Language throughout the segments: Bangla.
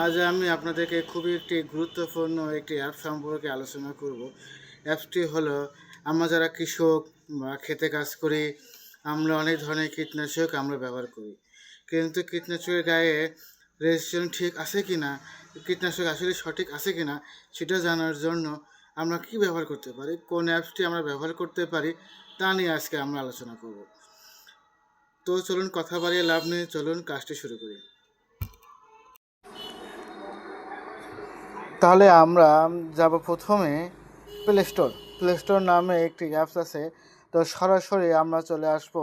আজ আমি আপনাদেরকে খুবই একটি গুরুত্বপূর্ণ একটি অ্যাপ সম্পর্কে আলোচনা করব। অ্যাপসটি হলো, আমরা যারা কৃষক বা খেতে কাজ করি, আমরা অনেক ধরনের কীটনাশক আমরা ব্যবহার করি, কিন্তু কীটনাশকের গায়ে রেজিস্ট্রেশন ঠিক আছে কি না, কীটনাশক আসলে সঠিক আছে কি না, সেটা জানার জন্য আমরা কি ব্যবহার করতে পারি, কোন অ্যাপসটি আমরা ব্যবহার করতে পারি, তা নিয়ে আজকে আমরা আলোচনা করব। তো চলুন কথা বাড়িয়ে লাভ নেই, চলুন কাজটি শুরু করি। তাহলে আমরা যাব প্রথমে প্লে স্টোর নামে একটি অ্যাপস আছে। তো সরাসরি আমরা চলে আসব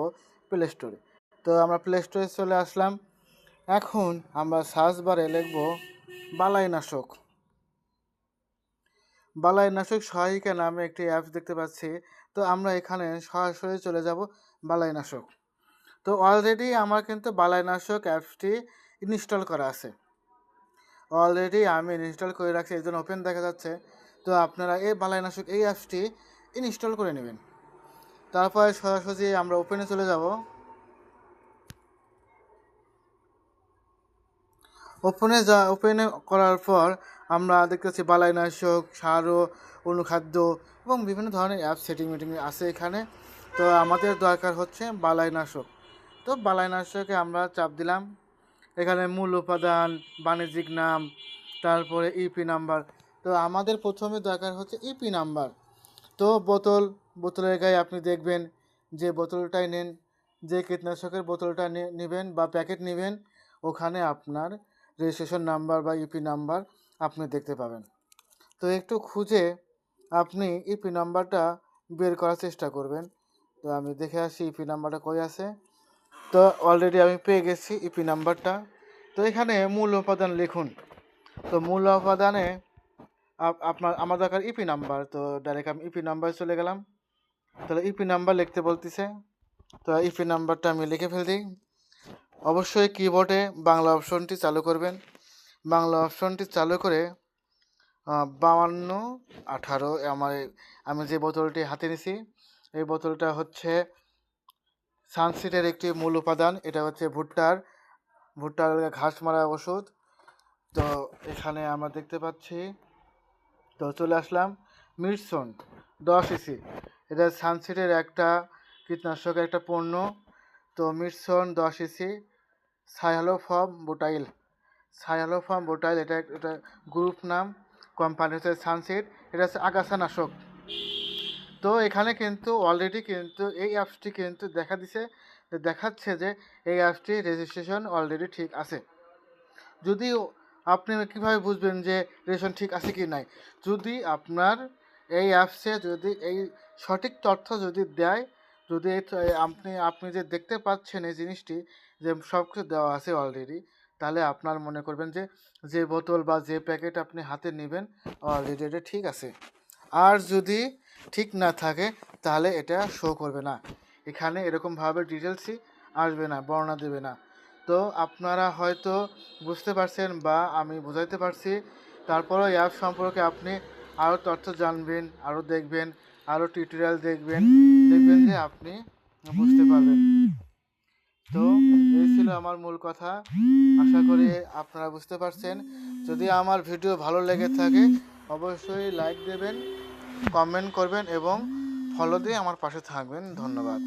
প্লে স্টোরে। তো আমরা প্লে স্টোরে চলে আসলাম। এখন আমরা সার্চ বারে লিখব বালাইনাশক সহায়িকা নামে একটি অ্যাপস দেখতে পাচ্ছি। তো আমরা এখানে সরাসরি চলে যাব বালাইনাশক। তো অলরেডি আমার কিন্তু বালাইনাশক অ্যাপসটি ইনস্টল করা আছে। অলরেডি আমি ইনস্টল করে রাখছি, এই জন্য ওপেন দেখা যাচ্ছে। তো আপনারা এই বালাইনাশক এই অ্যাপসটি ইনস্টল করে নেবেন। তারপরে সরাসরি আমরা ওপেনে চলে যাব। ওপেনে করার পর আমরা দেখতে পাচ্ছি বালাইনাশক, সার ও অনুখাদ্য এবং বিভিন্ন ধরনের অ্যাপ সেটিং আছে এখানে। তো আমাদের দরকার হচ্ছে বালাইনাশক। তো বালাইনাশকে আমরা চাপ দিলাম। এখানে মূল উপাদান, বাণিজ্যিক নাম, তারপরে ইপি নাম্বার। তো আমাদের প্রথমে দরকার হচ্ছে ইপি নাম্বার। তো বোতলের গায়ে আপনি দেখবেন, যে বোতলটাই নেন, যে কীটনাশকের বোতলটা নেবেন বা প্যাকেট নেবেন, ওখানে আপনার রেজিস্ট্রেশন নাম্বার বা ইপি নাম্বার আপনি দেখতে পাবেন। তো একটু খুঁজে আপনি ইপি নাম্বারটা বের করার চেষ্টা করবেন। তো আমি দেখে আসি ইপি নাম্বারটা কই আছে। তো অলরেডি আমি পেয়ে গেছি ইপি নাম্বারটা। তো এখানে মূল উপাদান লিখুন। তো মূল উপাদানে আমার দরকার ইপি নাম্বার। তো ডাইরেক্ট আমি ইপি নাম্বার চলে গেলাম। তাহলে ইপি নাম্বার লিখতে বলতেছে। তো ইপি নাম্বারটা আমি লিখে ফেলছি। অবশ্যই কিবোর্ডে বাংলা অপশনটি চালু করবেন। বাংলা অপশনটি চালু করে 5218 আমি যে বোতলটি হাতে নিছি, এই বোতলটা হচ্ছে সানসিটের একটি মূল উপাদান। এটা হচ্ছে ভুট্টার ঘাস মারা ওষুধ। তো এখানে আমরা দেখতে পাচ্ছি। তো চলে আসলাম। মিরসন 10 ইসি, এটা সানসিটের একটা কীটনাশকের একটা পণ্য। তো মিরসন 10 ইসি, সাইহালোফর্ম বুটাইল, এটা গ্রুপ নাম, কোম্পানি হচ্ছে সানসিট, এটা হচ্ছে আগাছানাশক। তো এখানে কিন্তু অলরেডি কিন্তু এই অ্যাপসটি কিন্তু দেখাচ্ছে যে এই অ্যাপসটি রেজিস্ট্রেশন অলরেডি ঠিক আছে। যদিও আপনি কীভাবে বুঝবেন যে রেজিস্ট্রেশন ঠিক আছে কি নাই? যদি আপনার এই অ্যাপসে যদি এই সঠিক তথ্য যদি দেয়, যদি আপনি যে দেখতে পাচ্ছেন এই জিনিসটি, যে সব কিছু দেওয়া আছে অলরেডি, তাহলে আপনার মনে করবেন যে বোতল বা যে প্যাকেট আপনি হাতে নেবেন অলরেডি এটা ঠিক আছে। আর যদি ঠিক না থাকে তাহলে এটা শো করবে না, এখানে এরকমভাবে ডিটেলসই আসবে না, বর্ণনা দেবে না। তো আপনারা হয়তো বুঝতে পারছেন বা আমি বোঝাইতে পারছি। তারপরও অ্যাপ সম্পর্কে আপনি আরও তথ্য জানবেন, আরও দেখবেন, আরও টিউটোরিয়াল দেখবেন যে আপনি বুঝতে পারবেন। তো এই ছিল আমার মূল কথা। আশা করি আপনারা বুঝতে পারছেন। যদি আমার ভিডিও ভালো লেগে থাকে অবশ্যই লাইক দেবেন, কমেন্ট করবেন এবং ফলো দিয়ে আমার পাশে থাকবেন। ধন্যবাদ।